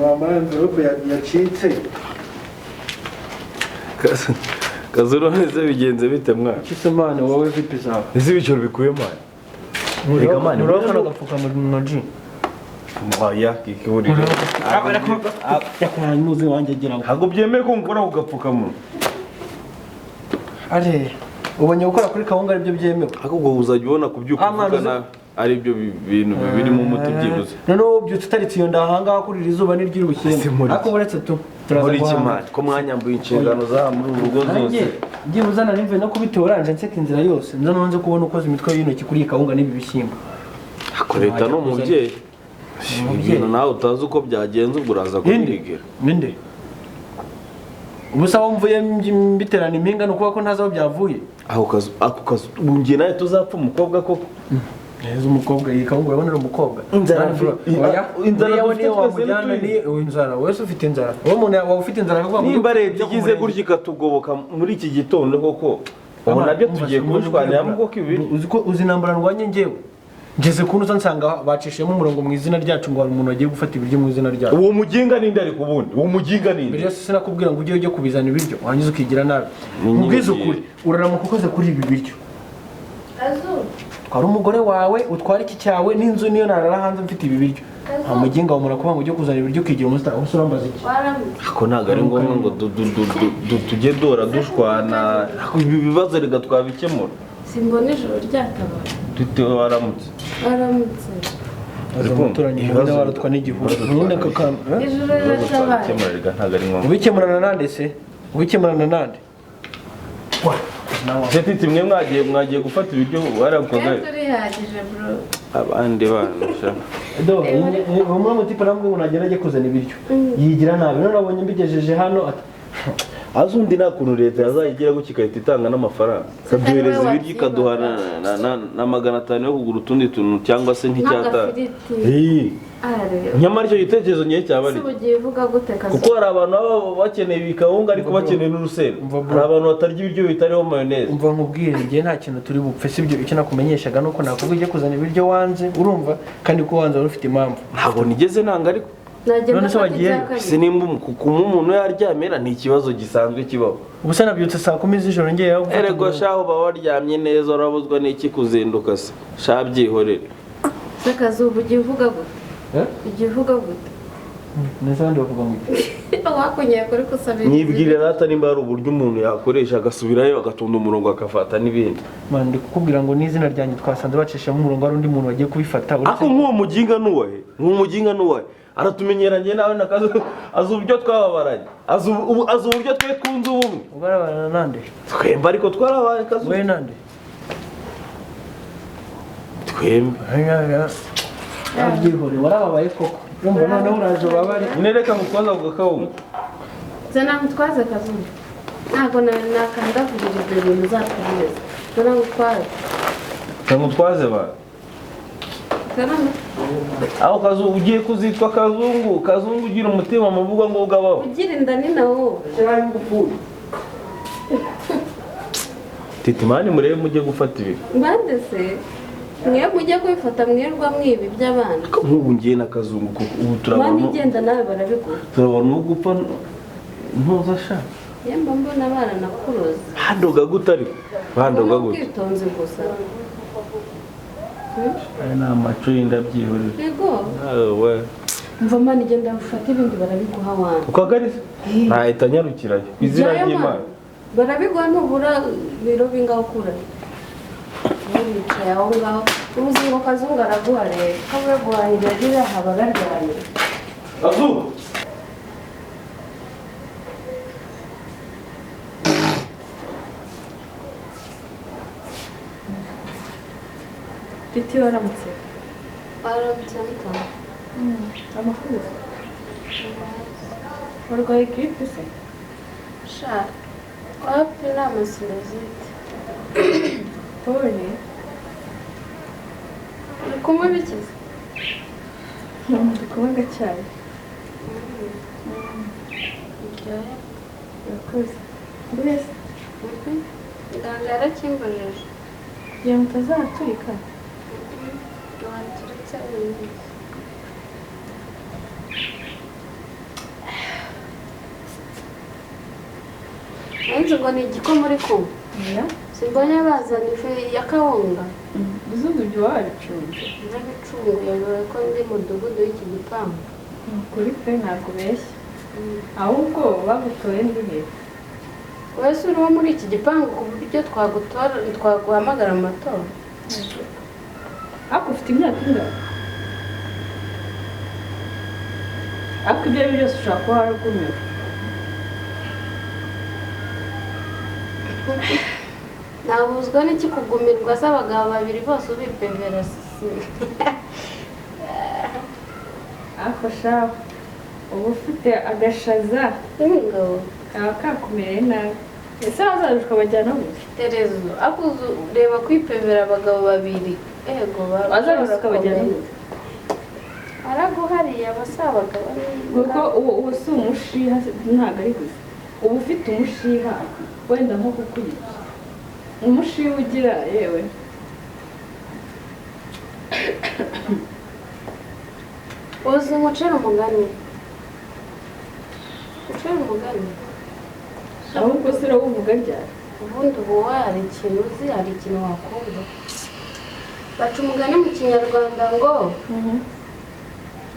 Wambaye envelope yacitse. Kazuru neze bigenze bite mwana? Kisemane wowe vipi zawe? Ese bicoro bikuye mwana? Reka mwana, urabona agapfuka mu G. Maya kikuri. Yakuhanuze wanjye gira ngo. Hago byemeye ko ngukora kugapfuka mu. Are ubonye gukora kuri kawunga aribyo byemewe. Ahubwo uzajya ubona kubyukuvugana ari byo bintu biri mu muti byibuze. None ubyutse utaritse iyo ndahanga kuri izuba n'iry'urushyenda. Ako buretse tu. Muri kimana ko mwanyambuye inshingano za muri urugo zose. Ngiye uzana nimve no kubitoranje nseka inzira yose. Nza nonze kubona ukoze imitwe y'intoki kuri kawunga n'ibi bishyimbo. Akoreta no mubyeyi. Ibintu nawe utazi uko byagenze ubwo uraza kubirigera. Ninde? Ubusa wumvuye mbiterana impinga no kuba ko ntazaho byavuye. Ako kazu ungiye nawe tuzapfa umukobwa koko. Neza umukobwa yikawunga yabonera umukobwa. Inzara yawe niyo wamujyana ni inzara. Wese ufite inzara. Wowe umuntu wawe ufite inzara akavuga ngo nimba rebye igize gutya ikatugoboka muri iki gitondo koko. Ubu nabyo tugiye kubushwanira mu koko ibiri. Uziko uzinambara ndwanye ngewe. Ngeze kunuza nsanga bacishemo umurongo mu izina ryacu ngo umuntu agiye gufata ibiryo mu izina ryacu. Uwo muginga ninde ari kubundi? Uwo muginga ninde? Mbere yose sinakubwira ngo ujye kubizana ibiryo. Wangize ukigira nabi. Mubwize ukuri. Uraramuka ukoze kuri ibi biryo. Twari umugore wawe utwara iki cyawe n'inzu niyo narara hanze mfite ibi biryo. Nta muginga wamura kuba ngo ujye kuzana ibiryo ukigira umusita urambaza iki? Ako ntago ari ngombwa ngo tujye dora dushwana. Ibi bibazo rega twabikemura. Simbona ijoro ryatabaye. Tute waramutse. Aramutse. Ariko muturanye ibibazo warutwa n'igihuru. None kakana. Ijoro ryatabaye. Kemura rega ntago ari ngombwa. Ubikemurana nande se? Ubikemurana nande? Jetiti mwe mwagiye gufata ibiryo warakoze. Turihagije bro. Abandi bana sha. Do, umwe mutipa namwe ngo nagerage kuzana ibiryo. Yigira nabi. None abonye mbigejeje hano azundi nakuntu leta yazayigira gukikahita itanga n'amafaranga. Kaduhereza ibiryo ikaduhana na 500 yo kugura utundi tuntu cyangwa se nticyata. Nyamara icyo gitekerezo ngiye cyabari. Ugiye uvuga gute kazi? Kuko hari abantu baba bakeneye ibikawunga ariko bakeneye n'urusenda. Hari abantu batarya ibiryo bitariho mayonnaise. Umva nkubwire ngiye nta kintu turi bupfe sibyo icyo nakumenyeshaga nuko nakubwiye ujye kuzana ibiryo wanze urumva kandi ko wanze ufite impamvu. Ntabwo nigeze nanga ariko none se wagiye sinimba umuntu yaryamera ni ikibazo gisanzwe kibaho. Ubusa nabyutse saa 10 z'ijoro ngiye yaho. Erego shaho ba waryamye neza urabuzwa n'iki kuzinduka se. Sha byihorere. Se kazi ugiye uvuga gute? Ugiye uvuga gute? Neza ndi bavuga ngo. Wakunyeye kuri kusabira. Nibwire rata nimba ari uburyo umuntu yakoresha agasubirayo agatunda umurongo akafata n'ibindi. Man ndi kukubwira ngo n'izina ryanjye twasanze bacishamo umurongo ari undi muntu wagiye kubifata. Ako nk'uwo muginga nuwahe? Nk'uwo muginga nuwahe? Aratumenyeranye nawe nakazo azu uburyo twababaranye. Azu uburyo twe twunze ubumwe. Ubarabana nande? Twemba ariko twarabaye kazo. We nande? Twemba. Abyihore warababaye koko. Urumva noneho uraje babari. Nereka mutwaza kugakawunga. Zana mutwaze kazungu. Ntago nakandavurira ibyo bintu zatubireza. Zana mutwaze. Mutwaze ba. Aho kazu ugiye kuzitwa kazungu ugira umutima muvuga ngo ugabaho. Ugira inda ni nawo. Cyari ngupfuye. Titi mani murebe mujye gufata ibi. Mbande se. Mwe mujye kwifata mwirwa mwibi by'abana. Nk'ubu ngiye na kazungu kuko ubu turabona. Mani genda nawe barabigura. Turabona ugupfa ntuza sha. Yemba mbona abana nakuroza. Handoga gutari. Handoga gute. Kwitonze gusa. Na macho y'indabyihorera. Yego. We. Mva mani genda ufata ibindi barabiguha wana. Ukagariza. Ntahita nyarukirayo. Izina ry'Imana. Barabiguha ntubura biro bingaho kura. Wicaye aho ngaho uruzingo kazungu araguha rero kawe guhahira rira haba baryanye. Azu. Titi waramutse. Waramutse mutana. Amakuru. Warwaye grippe se? Sha. Wapi nama sinazite. Pole. Kumwe bikize. Kumwe gacyari. Yakoze. Mbese. Nganga yarakimbojeje. Ye mutazaturika. nzi ngo ni igikoma uri kumva simbonye bazana ifu ya kawunga uzundi ibyo wabicunze ndabicunguye bibaye ko ndi mudugudu w'iki gipangu ukuri pe ntabwo ubeshya ahubwo bagutoye ndi he wese uri wo muri iki gipangu ku buryo twaguhamagara mu matora ariko ufite imyaka ingana ariko ibyo ari byo byose ushobora kuba waragumiwe ntabuzwa n'iki kugumirwa z'abagabo babiri bose ubipevera ariko shaho uba ufite agashaza n'ingabo kaba kakumereye nabi ese bazaje ukabajyana gusa terezo akuzu reba kwipevera abagabo babiri ego bazaje ukabajyana gusa araguhariye abasabagabo kuko uwo si umushiha ntabwo ari gusa uba ufite umushiha wenda nko kukurya umushiha ugira yewe uzi umuceri umugani ahubwo se urawuvuga ryari ubundi ubu hari ikintu uzi hari ikintu wakunda baca umugani mu kinyarwanda ngo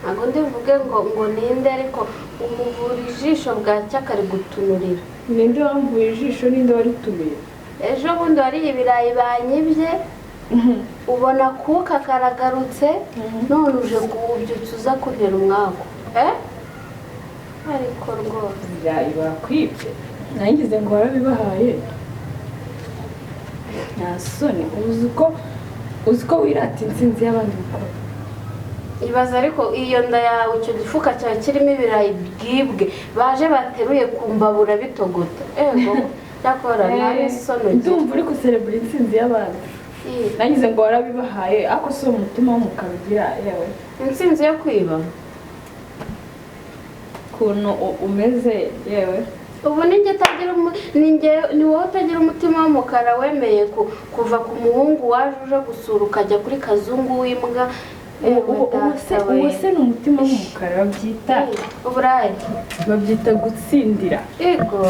ntabwo ndivuge ngo ninde ariko umuvura ijisho bwacya akari gutunurira ninde wamvuye ijisho ninde waritumiye ejo bundi wariye ibirayi banyibye ubona kuka karagarutse none uje kuwubyutsa uza kuntera umwaku ariko rwose ibirayi bakwibye nangize ngo warabibahaye nta soni uzi ko wirata intsinzi y'abandi gukora ibaza ariko iyo nda yawe icyo gifuka cyawe kirimo ibirayi bwibwe baje bateruye ku mbabura bitogota ego cyakora nawe sono ndumva uri guserebura intsinzi y'abandi nangize ngo warabibahaye ariko si umutima w'umukara ugira yewe intsinzi yo kwiba ukuntu umeze yewe ubu ni wowe utagira umutima w'umukara wemeye kuva ku muhungu waje uje gusura ukajya kuri kazungu w'imbwa uwo se ni umutima w'umukara babyita uburayi babyita gutsindira yego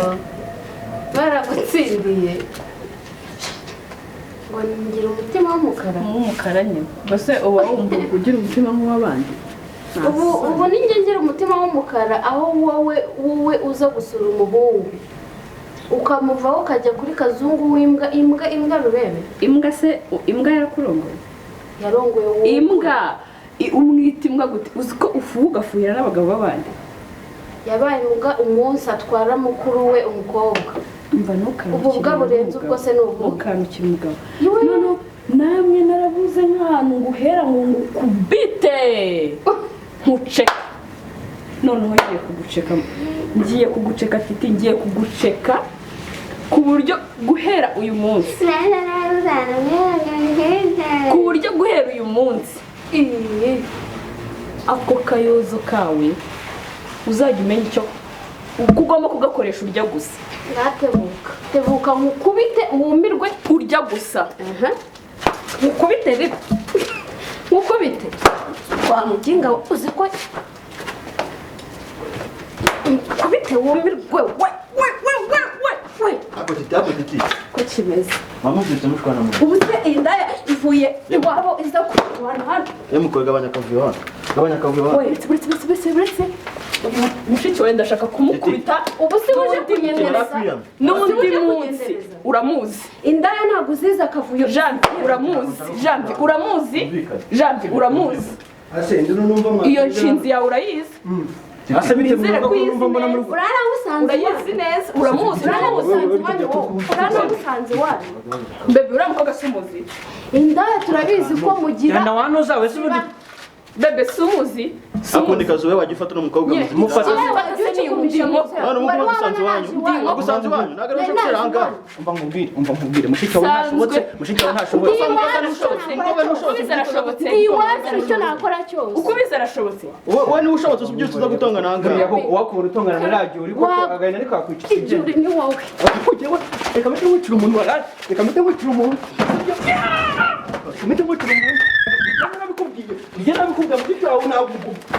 baragutsindiye ngo ngira umutima w'umukara nyine mbese uba wumva ugira umutima nk'uw'abandi ubu ninjye ngira umutima w'umukara aho wowe uza gusura umuhungu ukamuvaho ukajya kuri kazungu w'imbwa imbwa rurebe imbwa yarakurongoye yarongoye wowe imbwa umwita imbwa gute uzi ko ufuha ugafuhira n'abagabo b'abandi yabaye imbwa umunsi atwara mukuru we umukobwa ubu bwa burenze ubwo se ni ubu ntukanukire umugabo noneho namwe narabuze nk'ahantu ngo uhera ngo ngukubite nkuceka noneho ngiye kuguceka titi ngiye kuguceka ku buryo guhera uyu munsi ako kayozo kawe uzajya umenya icyo uko ugomba kugakoresha urya gusa tebuka nkukubite wumirwe urya gusa nkukubite rero nkukubite wa muginga uzi ko nkukubite wumirwe we apatiti ko kimeze mama ufite mushwana mu ubu se iyi ndaya ivuye iwabo iza kurwana hano yemukore gabanya kavuyo hano buretse mushiki wawe ndashaka kumukubita ubu se uje kunyemereza n'undi munsi uramuzi indaya ntabwo uziza akavuyo uramuzi iyo nshinzi yawe urayizi urayizi neza uramuzi bebe uriya mukobwa si umuzi indaya turabizi ko mugira bebe si umuzi akundi kazi we wajya ufata n'umukobwa mufata gusanze wanyu nagara cyo kuranga umva nkubwire mushiki wawe ntashobotse iwacu icyo nakora cyose uko bizarashobotse wowe niwe ushobotse ubyutse uza gutonga nanga wakubura utongana na radio uriko agahina ariko akwica igihe ni wowe reka mute wicira umuntu njye nabikubwiye mu gihe wawe ntabwo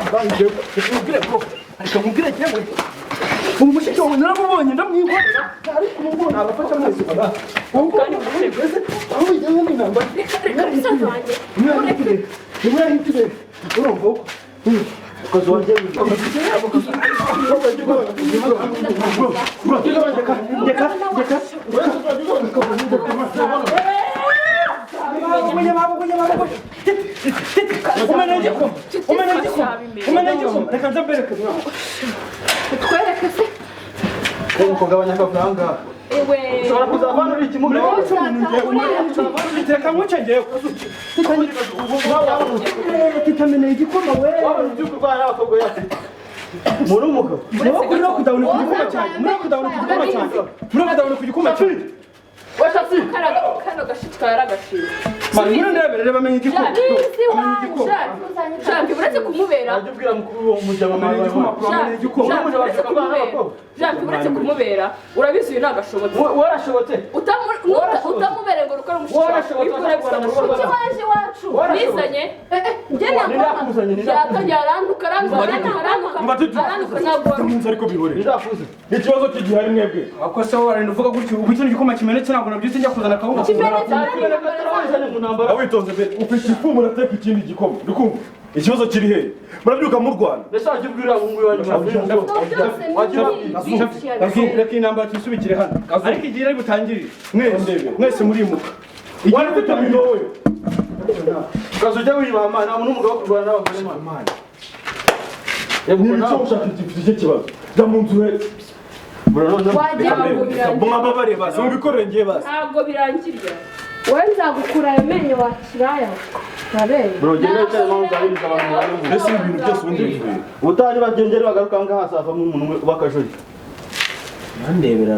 ubanje kubwire ko ariko mubwire cyangwa umushiki wawe naramubonye ndamwihorera ariko ubu nabafasha mwese baba kandi mwese aho ujyamo n'inamba umwahitire urumva uko ukoze wanjye reka nza mbereke twereke se kugabanya akafaranga ushobora kuzavana uri ikimuga reka muce ngewe tutameneye igikoma we wabona ibyuko urwara n'abakobwa yacu muri umugabo muri kudabona ku gikoma cyane muri kudabona ku gikoma cyane muri kudabona ku gikoma cyane washasi kano gashitsi kawe yaragashira mani ndebere bamenye igikoma jambi uretse kumubera ajye ubwira mukuru wo mujyama mari jambi uretse kumubera urabizi uyu nagashobotse warashobotse utamubere ngo rukora umushiki waje iwacu nizanye njye yatangiye aranduka ndamunze ariko bihore ndakuze ikibazo kigihari mwebwe ako se warenda uvuga gutyo ubu kino gikoma kimenetse ntabwo nabyutse njya kuzana akawunga awitonze be ufite ifumu urateka ikindi gikoma ndikumva ikibazo kiri hehe murabyuka mu Rwanda mbese wajya ubwira ngo nguyu wanyu reka inamba tisubikire hano ariko igihe ari butangirire mwese murimuka wari gutamino wowe kazo ujya wibama nta muntu n'umugabo wo kurwana n'abagore mana niba ushaka iki kibazo jya mu nzu he mwaba bareba se mubikorere ngiye basi ntabwo birangirira wowe nzagukura ayo menyo wakiraya ntabere Genda cyane mpamvu abiriza abantu bari mu mbese ibintu byose ubundi bivuye ubutani bagengere bagaruka ngaha hasavamo umuntu bakajori nandebera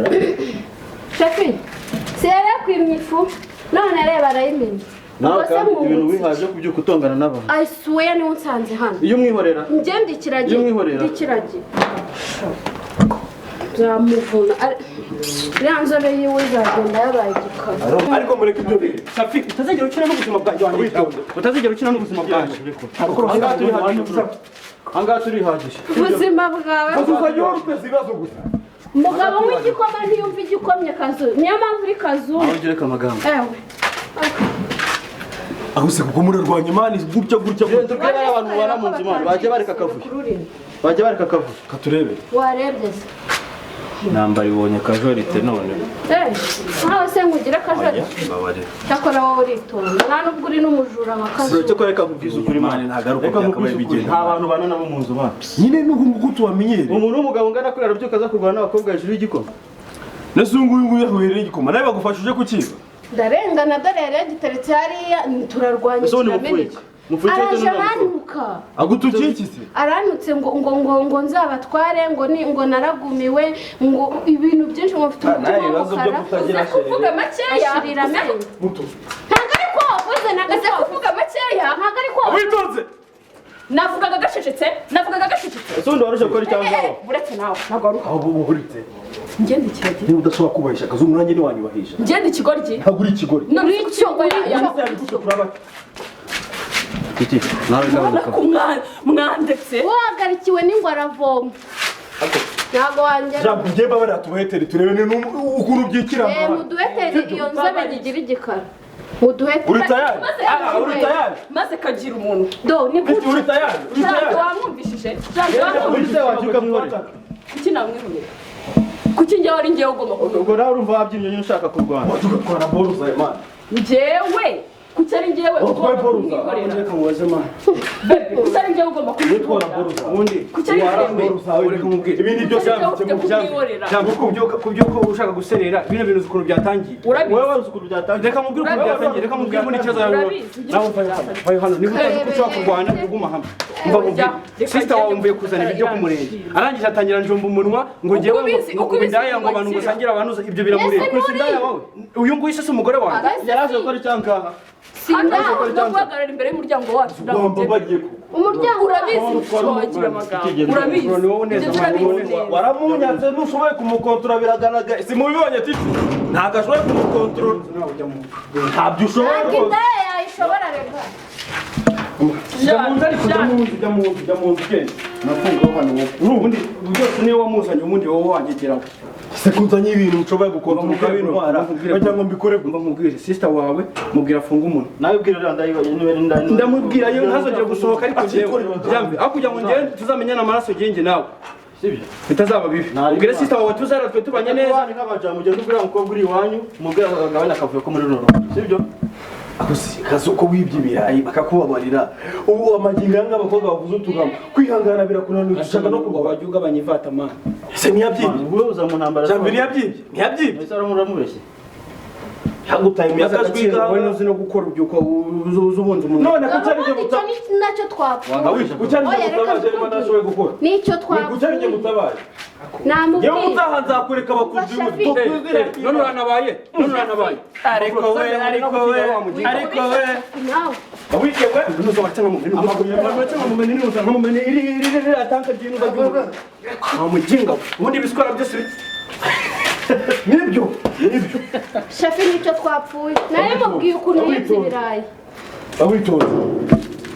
shefi sere kwimya ifu none reba arayimenya nawe kandi ibintu wihaje kubyuka utongana n'abantu I swear niwe unsanze hano iyo umwihorera njye ndikiragi zamuvuna iriya nzobe yiwe izagenda yabaye igikara ariko mureke ibyo bihe safi utazigera ukina n'ubuzima bwanjye witonde utazigera ukina n'ubuzima bwanjye ahangaha turihagije ubuzima bwawe uzajya wari uteza ibibazo gusa umugabo w'igikoma ntiyumva igikomye kazu niyo mpamvu uri kazu aho ugereka amagambo ewe aho se kuko murarwanya imana gutya genda ubwira abantu babana mu nzu imana bajya bareka akavuyo katurebe warebye se nambara ibonye kajorite none nkaho se ngugire akajari babarira cyakora wowe uritonda nta nubwo uri n'umujura nka kazu cyo koreka kubwiza ukuri imana ntagaruka byakabaye bigenda nta bantu bana nabo mu nzu bana nyine n'ubu ngubu tubamenyere umuntu w'umugabo ngana kurera byuka aza kurwana n'abakobwa hejuru y'igikoma nese uyu nguyu yahuhereye igikoma nawe bagufashije kukiba ndarengana dore yari yagiteretse hariya turarwanya kirameneka araje aranuka agutukiye iki se aranutse ngo nzabatware ngo naragumiwe ngo ibintu byinshi ngo mfite umutima w'umukara uze kuvuga makeya ntabwo ari ko wavuze nagaze kuvuga makeya ntabwo ari ko witonze navugaga gacecetse ese undi waruje gukora icyangombwa uretse nawe ntabwo ari aho buburitse ngende ikiragi niba udashobora kubahisha akazi umwanya ni wanyubahisha ngende ikigoryi ntabwo uri ikigori nuri icyo iki nawe gabanuka mwandetse uhagarikiwe n'ingwara avoma ntabwo wangera jambo ngiye babara tubahetere turebe ukuntu byikira muduhetere iyo nzobe zigira igikara muduhetere uri tayari uri tayari maze kagira umuntu do ni gutya uri tayari wamwumvishije urize wabyuka mwihorera kuki namwihorera kuki njyewe ari njyewe ugomba ubwo nawe urumva wabyimye nyine ushaka kurwana tugatwara boruza imana njyewe kuki ari njyewe ugomba kumwikorera kuki ari njyewe ugomba kumwikorera kuki ari njyewe ibindi byose yanditse mu byambo kubyuko ushaka guserera bino bintu ukuntu byatangiye wowe waruzi ukuntu byatangiye reka mubwire ukuntu byatangiye reka mubwire ngo n'ikibazo yawe nawe vayo hano niba utazi ko ushobora kurwana uguma hamwe mva mubwire sisita wawe mvuye kuzana ibiryo ku murenge arangije atangira njomba umunwa ngo ngewe ngo indaya ngo abantu ngo usangire abantu ibyo biramureba kuko indaya wawe uyu nguyu se umugore wanjye yaraje gukora icyangaha no guhagarara imbere y'umuryango wacu umuryango urabizi wagira amagambo urabizi waramunyatse ntushoboye kumukontorora biragaragara simubibonye titi ntabwo ashoboye kumukontorora ntabyo ushoboye ntabwo indaya yayishobora reka jya mu nzu ariko jya mu nzu genda nafungaho hano wowe ubundi byose niyo wamuzanye ubundi wowe wangegeraho se kunzanye ibintu nshoboye gukontorora bintwara bajya ngo mbikore mba nkubwire sister wawe mubwira afunga umuntu nawe ubwira ndamubwira yo ntazongera gusohoka ariko njyewe jambe aho kugira ngo ngende tuzamenyana amaraso genge nawe sibyo bitazaba bibi ubwire sister wawe tuzara twe tubanye neza ni nk'abajambo ugenda ubwira umukobwa uri iwanyu umubwira agabanya akavuyo ko muri runo rugo sibyo akazi uko wibye ibirayi bakakubabarira ubu amagingo yanga abakobwa bavuze utugambo kwihangana birakunanira ushaka no kurwa wajya ugabanya ivata man ese ntiyabyibye wowe uza mu ntambara jambo ntiyabyimbye ese aramurabeshye hagutaye imyakajwiga wowe nuzi no gukora ubyuko uzubundi umuntu none kutarije icyo ni nacyo twapfuye wanga kutarije mutabaje niba nashoboye gukora nicyo twapfuye kutarije mutabaje namubwiye yewe utaha nzakureka abakunzi none uranabaye ariko we nawe awikewe nuzo watanga mu bintu watanga mu bintu nuzo mu bintu iri atanka jintu bagiye amujinga ubundi biskora byose nibyo shafi nicyo twapfuye naye mubwiye ukuntu yibye ibirayi awitoza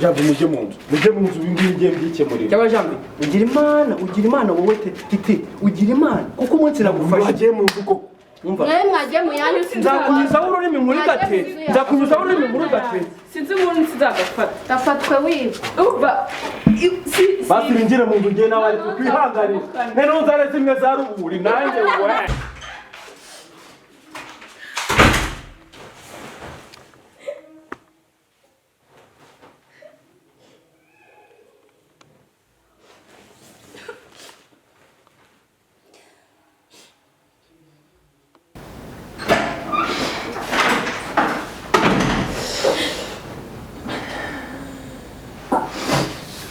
jambo mujye mu nzu ibingibi ngiye byikemurira cyabajambe ugira imana wowe titi ugira imana kuko umunsi nagufashe wagiye mu nzu ko umva naye mwagiye mu yanyu nzakunyuzaho ururimi muri gate sinzi umuntu nzagafata gafatwe wiba basi binjire mu nzu ngiye nawe ariko kwihanganira none nzare zimwe za ruburi nanjye we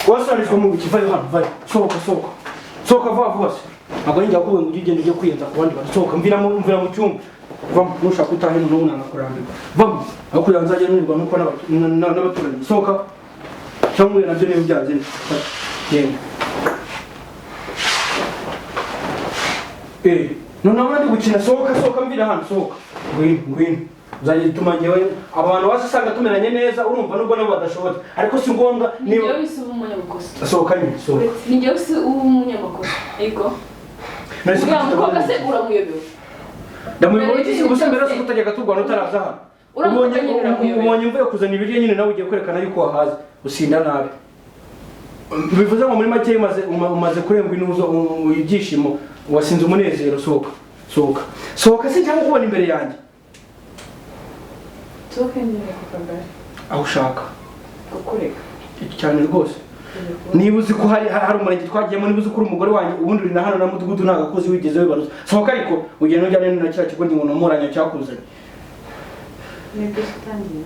wasarizwa mu kivayo hano vayo sohoka vuba se ntabwo njya kuwe ngo ugende ujye kwiyenza ku bandi bantu sohoka mvira mu cyumba vamo nushaka utahe n'ubu nanakurambirwa vamo aho kugira ngo nzajya nirwa nuko n'abaturanyi sohoka cyangwa mwe nabyo niba byanze yego none abandi gukina sohoka mvira hano sohoka ngwino uzajya gituma ngewe abantu bose usanga tumeranye neza urumva nubwo nabo badashobora ariko si ngombwa niba niyo bise umunyabukosa sohoka nyine sohoka niyo bise umunyabukosa yego uriya mukobwa se uramuyobewe ndamuyobewe iki gusa mbere yo kutajyaga turwana utaraza hano ubonye mvuye kuzana ibiryo nyine nawe ugiye kwerekana yuko wahaze usinda nabi bivuze ngo muri make umaze kurengwa inuzo ibyishimo wasinze umunezero sohoka se cyangwa kubona imbere yanjye aho ushaka kukureka cyane rwose niba uzi ko hari umurenge twagiyemo niba uzi ko uri umugore wanjye ubundi uri na hano na mudugudu nta gakozi wigeze wibaruza sohoka ariko ugenda ujyane na kiriya kigo ngo namuranya cyakuzanye nibyo utangiye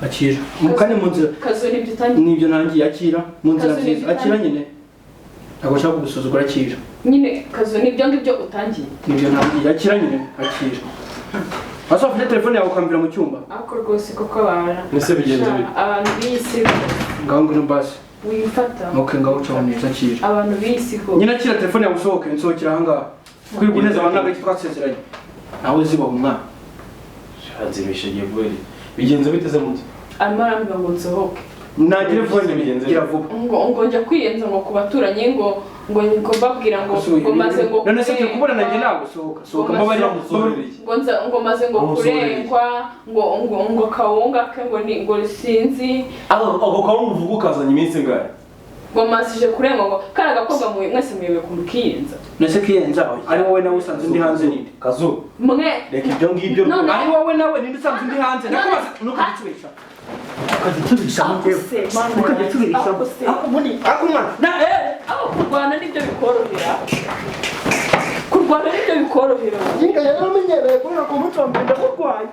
akira mukane mu nzira nibyo nangiye akira mu nzira nziza akira nyine ntabwo nshaka kugusuzugura akira nyine kazo nibyo ngibyo utangiye nibyo nangiye akira nyine akira asa ufite telefone yawe ukambira mu cyumba ako rwose koko abana nese bigenze bite abantu bisi ngaho ngwino basi wifata okay ngaho ucaho neza akira abantu bisi ko nyine akira telefone yawe usohoke nsohokera ahangaha kuri kuneza abantu ntabwo iki twasezeranye nawe zibaho umwana hanzimisha giye bweri bigenze biteze muti arimo arambwira ngo nsohoke nagire vuba ngira vuba ngo njya kwiyenza ngo ku baturanyi ngo mbabwira ngo maze ngo none se kubona nanjye nawe sohoka mbabarira ngo maze ngo kurengwa ngo kawunga ke ngo sinzi ako kawunga uvuga ukazanye iminsi ingahe ngo masije kurengwa ngo kara gakobwa mwese muyobe kuntu kiyenza nese kiyenza ari wowe nawe usanze ndi hanze ninde kazu mwe reka ibyo ngibyo ari wowe nawe ninde usanze ndi hanze nakubaza nukagicubisha ukagicubisha ukagicubisha akumwana aho kurwana nibyo bikorohera kurwana nibyo bikorohera inga yaramenyereye kubera ko umuco mbere ndakurwaye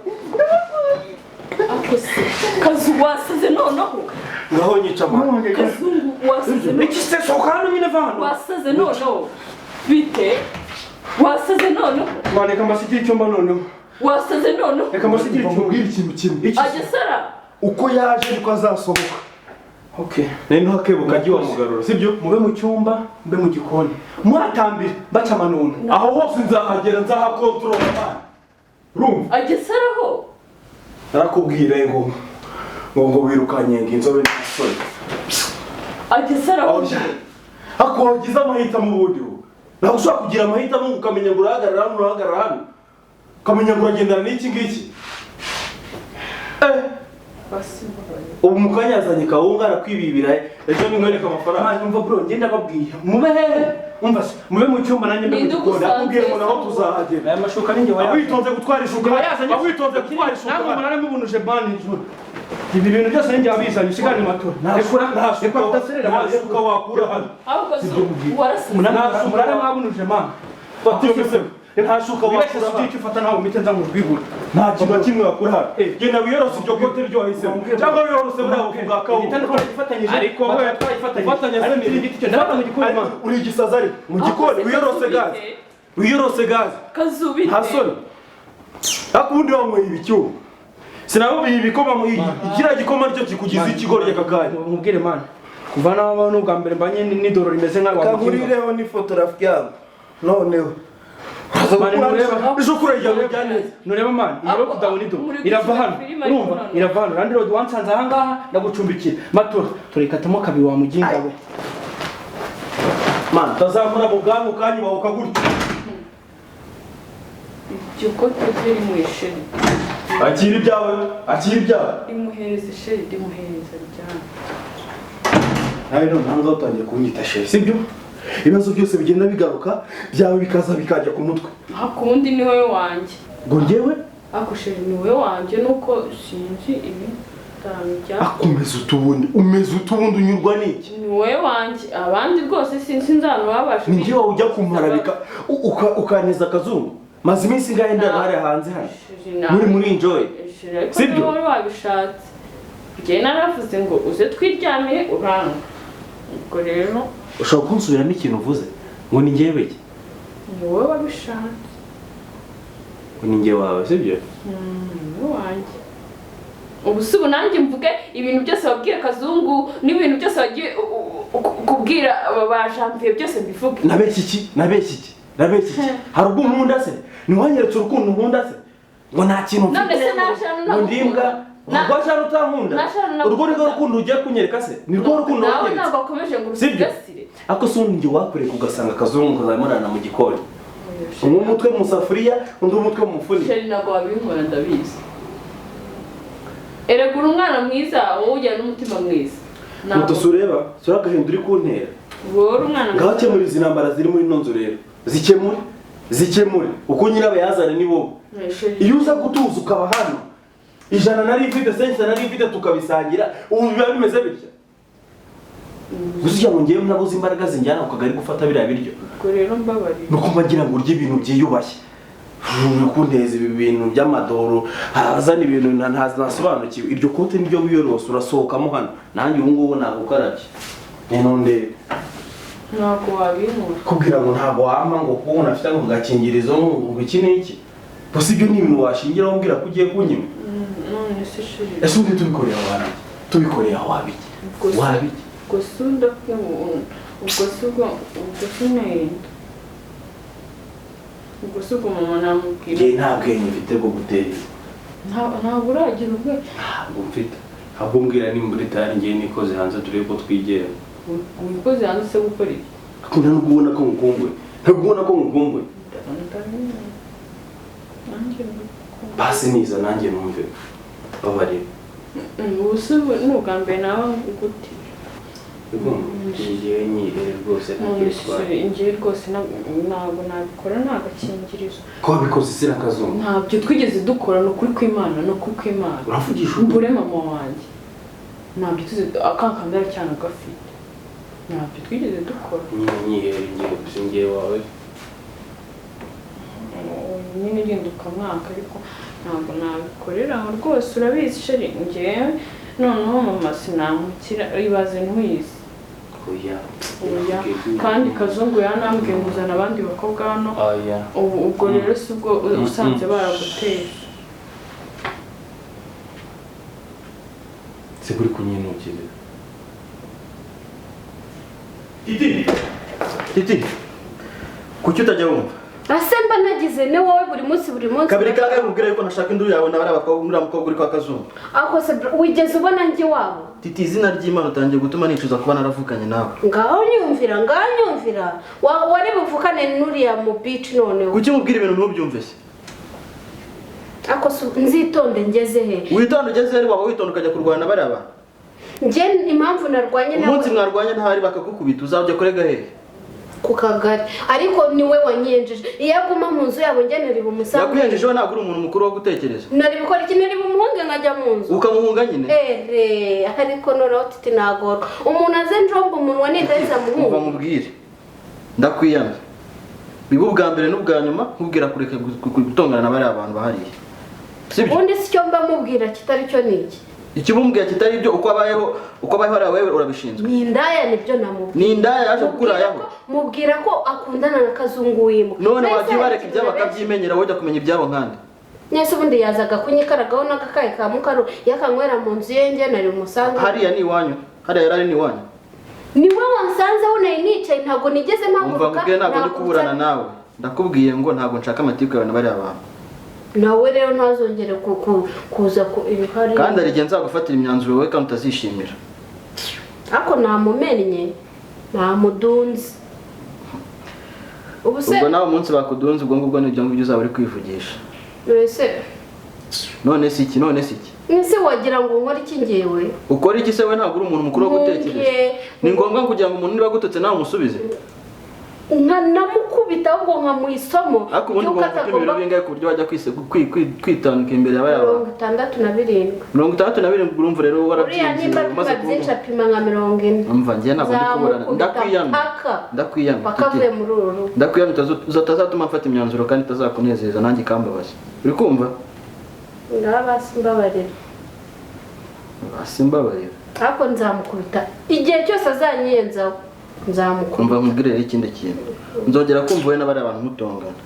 akose kazu wasaze noneho ngaho nyica amahanga kazungu wasaze iki se sohoka hano nyine vano wasaze noneho bite wasaze noneho reka mbasigire icyo mba noneho wasaze noneho reka mbasigire icyo mbwira ikintu kimwe agesara uko yaje niko azasohoka okay nene hakebuka giwa mugarura sibyo mube mu cyumba mbe mu gikoni mwatambira baca amanone aho hose nzahagera nzahakontorora abana rumva agesaraho narakubwira ngo wirukanye inzobe n'isoni agesara ako wagize amahitamo ubundi ntabwo ushobora kugira amahitamo ukamenya ngo urahagarara hano ukamenya ngo uragendana n'iki ngiki ubu mukanya yazanye kawunga arakwibibira ejo nimwereka amafaranga umva bro ngenda babwiye mube hehe umva se mube mu cyumba nanjye ndagukunda akubwiye ngo naho tuzahagera aya mashuka ninjye witonze gutwara ishuka witonze gutwara ishuka ntabwo murare mubunuje bani ijuru ibi bintu byose ninjye wabizanye usigane matora nta shuka wakura hano murare mwabunuje mama nta shuka wakura hano icyo ufata nawe umite nza mu rwibura nta kintu na kimwe wakura hano genda wiyorose iryo kote ryo wahisemo cyangwa wiyorose muri abo bwa kawunga ariko wowe twayifatanyije n'igiti cyo ndabona mu gikoni mama uri igisaza ari mu gikoni wiyorose gaze kazubite nta soni ariko ubundi wanyweye ibicyuma sinababwiye ibikoma ikiriya gikoma nicyo kikugize ikigoryi aka kanya mubwire mana kuva naho n'ubwa mbere mbanye n'idoro rimeze nk'aho kangurireho n'ifoto rafiki yabo noneho nureba mani iyi lockdown ido irava hano urumva irava hano randi road wansanze aha ngaha ndagucumbikira matora turikatamo kabiri wa muginga we man tazamura mu bwangu kandi bahuka gutya ibyo kote biri mu isheri akira ibyawe imuhereza isheri imuhereza ryane nawe none ntabwo utangiye kunyita sheri sibyo ibibazo byose bigenda bigaruka byawe bikaza bikajya ku mutwe hakundi ni wowe wanjye ngo njyewe akusheri ni wowe wanjye nuko sinzi ibi tarambya umeze utubundi unyurwa n'iki ni wowe wanjye abandi rwose sinzi nzano babasha ni njye wawe ujya kumparabika ukaneza akazungu maze iminsi ngahe ndahari hanze hano muri enjoy sibyo wowe wabishatse njye naravuze ngo uze twiryamire uranga ubwo rero ushobora kunsubiramo ikintu uvuze ngo ni njyewe ki ni wowe wabishatse ngo ni njye wawe sibyo ni wanjye ubu si ubu nanjye mvuge ibintu byose wabwiye kazungu n'ibintu byose wagiye kubwira ba janvier byose mbivuge nabeshye iki hari ubwo nkunda se ntiwanyeretse urukundo nkunda se ngo nta kintu mfite ngo ndimbwa rwashara utankunda urwo ni rwo rukundo ugiye kunyereka se ni rwo rukundo nawe ntabwo wakomeje ngo urusigasire ako si ubundi njye wakureka ugasanga akazungu kazamurana mu gikoni umwe umutwe mu safuriya undi umutwe mu mufuniko sheri ntabwo wabinkora ndabizi eregura umwana mwiza wowe ujyana n'umutima mwiza muto sureba sura agahinda uri kuntera wowe umwana ngaho kemura izi ntambara ziri muri ino nzu rero zikemure uko nyirabayazana ni wowe iyo uza gutuza ukaba hano ijana nari mfite sensa nari mfite tukabisangira ubu biba bimeze bitya gusa ngo ngewe nabuze imbaraga zinjyana ku kagari gufata biriya biryo ubwo rero mbabarira nuko mbagira ngo urye ibintu byiyubashye kunteza ibi bintu by'amadoro hazana ibintu ntasobanukiwe iryo kote niryo wiyorose urasohokamo hano nanjye ubu ngubu nagukarabye none ntabwo wabinkora kubwira ngo ntabwo wampa ngo kuko unafite ako gakingirizo ngo iki n'iki gusa ibyo ni ibintu washingiraho umbwira ko ugiye kunyima none se sheri ese undi tubikoreye aho wabiki ubwo si udapfa ubwo si nenda ubwo si ubwo mama namubwira njye nta bwenge mfite bwo gutereza ntabwo uragira ubwenge ntabwo mfite ahubwo mbwira nimba uri tayari ngiye nikoze hanze turebe ko twigera wikoze hanze se gukora iki akunda no kubona ko ngukumbuye basi niza nanjye numve babarira ubu si ni ubwa mbere nawe gute ngiye nyirere rwose ngiye rwose ntabwo nabikora nta gakingirizo ko wabikoze isira akazungu ntabyo twigeze dukora ni ukuri kw'Imana uravugisha mbure mama wanjye ntabyo tuzi akankamera cyane gafite ntabyo twigeze dukora nyirere ngiye wawe nyine urinduka mwaka ariko ntabwo nabikorera aho rwose urabizi sheri ngewe noneho mama sinamukira ibaze ntwize oya kandi kazungu yanambwiye nguzana abandi bakobwa hano ubwo rero si ubwo usanze baraguteye se kuri kunyinukira Titi kuki utajya wumva asemba nagize ne wowe buri munsi kabiri kangahe mubwira yuko nashaka induru yawe nabari abakobwa muri amukobwa uri kwa Kazungu ako se wigeze ubona njye wabo titi izina ry'Imana utangiye gutuma nicuza kuba naravukanye nawe ngaho nyumvira wari buvukane n'uriya mu beach noneho kuki mubwira ibintu ntubyumve se ako nzitonde ngeze he witonde ugeze he waba witonde ukajya kurwana bari aba nje impamvu narwanye nawe umunsi mwarwanye ntahari bakakukubita uzajya kurega he ku kagari ariko niwe wanyenjeje iyo aguma mu nzu yabo ngenera ibumusange yakwiyenjejeho ntabwo uri umuntu mukuru wo gutekereza nari bikora iki nari bumuhunge nkajya mu nzu ukamuhunga nyine ariko noneho titi nagora umuntu aze njomba umunwa nidaheza muhunga uva mubwire ndakwiyamye biba ubwa mbere n'ubwa nyuma nkubwira kureka gutongana na bari abantu bahariye sibyo ubundi si cyo mba mubwira kitari cyo niki ikibumbwira kitari ibyo uko abayeho ari wewe urabishinzwe ni indaya nibyo namubwira ni indaya yaje gukurayaho mubwira ko akundana na Kazungu wimo none wagiye bareka ibyabo akabyimenyera wowe ujya kumenya ibyabo nkande nyese ubundi yazaga kunyikaragaho n'agakaye ka mukaro yakanywera mu nzu ye nge nari umusange hariya ni iwanyu hariya yarari ni iwanyu niwe wansanzeho nari nicaye ntabwo nigeze mpaguruka umva ntabwo ndi kuburana nawe ndakubwiye ngo ntabwo nshaka amatiku yawe na bari abantu nawe rero ntazongere kuza ku ibihari kandi ari igihe nzagufatira imyanzuro wowe kandi utazishimira ariko namumenye namudunze ubwo nawe umunsi bakudunze ubwo ngubwo nibyo ngibyo uzaba uri kwivugisha none si iki ese wagira ngo nkore iki ngewe ukora iki se we ntabwo uri umuntu mukuru wo gutekereza ni ngombwa kugira ngo umuntu niba agututse nawe umusubize namukubita ahubwo nkamuisomo ariko ubundi ugomba gupima ibiro bingahe ku buryo wajya kwitandika imbere y'abari abantu 67 67 urumva rero warabyimbye umaze byinshi apima nka 40 umva ngiye ntabwo ndi kuburana ndakwiyamye bakavuye muri uru ndakwiyamye utazatuma mfata imyanzuro kandi itazakunezeza nanjye ikambabaza uri kumva basimbabarira ariko nzamukubita igihe cyose azanyenzaho kumva nkubwire rero ikindi kintu nzongera kumva wowe n'abari abantu mutongana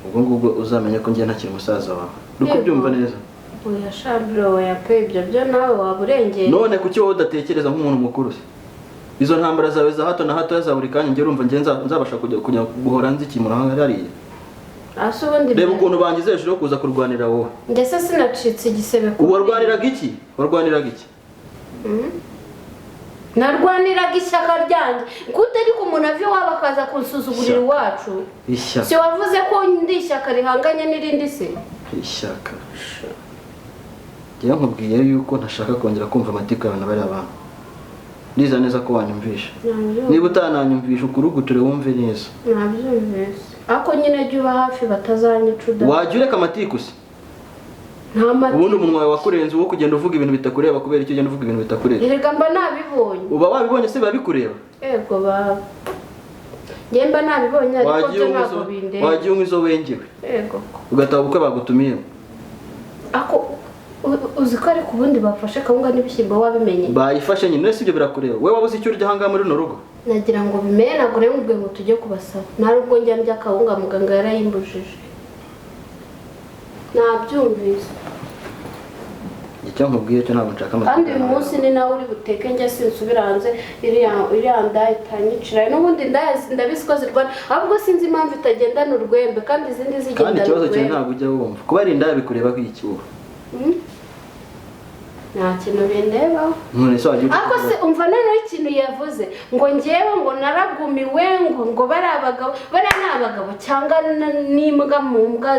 ubwo ngubwo uzamenye ko ngiye ntakiri umusaza wawe uri kubyumva neza oya shambiro oya pe ibyo byo nawe waba urengeye none kuki wowe udatekereza nk'umuntu mukuru se izo ntambara zawe za hato na hato za buri kanya njye urumva njye nzabasha kujya guhora nzikimura hariya reba ukuntu bangize hejuru yo kuza kurwanira wowe ndetse sinacitse igisebe warwaniraga iki narwaniraga ishyaka ryanjye gute ariko umuntu avyo waba akaza kunsuzugurira iwacu si wavuze ko ndi ishyaka rihanganye n'irindi se ishyaka nkubwiye yuko ntashaka kongera kumva amatiku yawe n'abari abantu ndiza neza ko wanyumvisha niba utananyumvisha ukuruguture wumve neza nabyumvise ako nyine jya uba hafi batazanyicuda wajya ureka amatiku se ubundi umunwa wawe wakurenze uwo kugenda uvuga ibintu bitakureba kubera icyo ugenda uvuga ibintu bitakureba erega mba nabibonye uba wabibonye se biba bikureba yego njye mba nabibonye ariko byo ntabwo bindeba wagiye unywa izo wengewe yego ugataha ubukwe bagutumiyemo ako uzi ko ariko ubundi bafashe kawunga n'ibishyimbo wabimenye bayifashe nyine si ibyo birakureba wowe wabuze icyo urya ahangaha muri runo rugo nagira ngo bimenagure nkubwe ngo tujye kubasaba nta rubwo njya ndya kawunga muganga yarayimbujije nabyumvise icyo nkubwiye cyo ntabwo nshaka kandi uyu munsi ni nawe uri buteke njye sinsubira hanze iriya ndaya itanyicira n'ubundi ndaya ndabizi ko zirwana ahubwo sinzi impamvu itagendana urwembe kandi izindi zigendana kandi ikibazo cyawe ntabwo ujya wumva kuba ari indaya bikureba nk'icyuho nta kintu bindebaho ariko se umva noneho ikintu yavuze ngo ngewe ngo naragumiwe ngo bari abagabo bariya ni abagabo cyangwa n'imbwa mu mbwa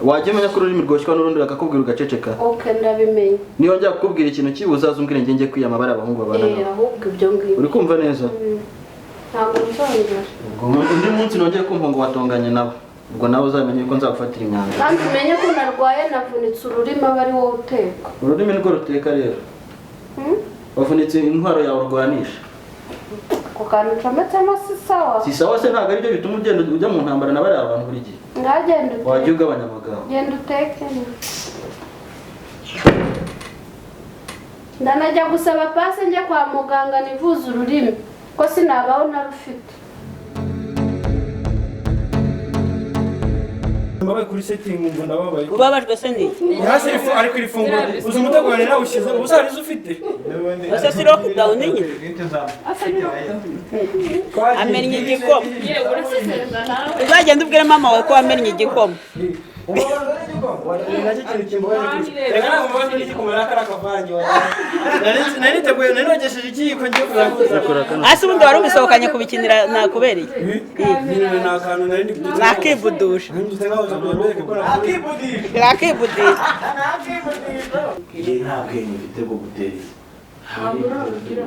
wajya umenya ko ururimi rwoshywa n'urundi bakakubwira ugaceceka ndabimenye niyo njya kukubwira ikintu kibi uzaza umbwire njye kwiyama bari abahungu babana nabo ahubwo ibyo ngibyo uri kumva neza ntabwo nzongera undi munsi nongeye kumva ngo watonganye nabo ubwo nawe uzamenye ko nzagufatira imyanzuro kandi umenye ko narwaye navunitse ururimi aba ari wowe uteka ururimi nirwo ruteka rero wavunitse intwaro yawe urwanisha ku kantu ucometsemo si sawa se ntabwo aribyo bituma ugenda ujya mu ntambara na bariya abantu buri gihe ngagenda uteke wajya ugabanya amagambo genda uteke ndanajya gusaba pasi njye kwa muganga nivuze ururimi ko sinabaho narufite mbabaye kuri setting umva ndababaye. ubabajwe se n'iki Hasi ari ku ifunguro. Uzi umutego wanjye nawushyize ubusarize ufite. ese si lockdown nyine amennye igikoma yewe urasezerana nawe uzagenda ubwire mama wawe ko wamennye igikoma Nariteguye ikiyiko ngiye kuzakuza. hasi ubundi wari ubisohokanye kubikinira nakubereye Ni akantu nari ndi nakibudusha nakibudisha. nakibudisha Njye nta bwenge mfite bwo gutera. Ntabwo uragira.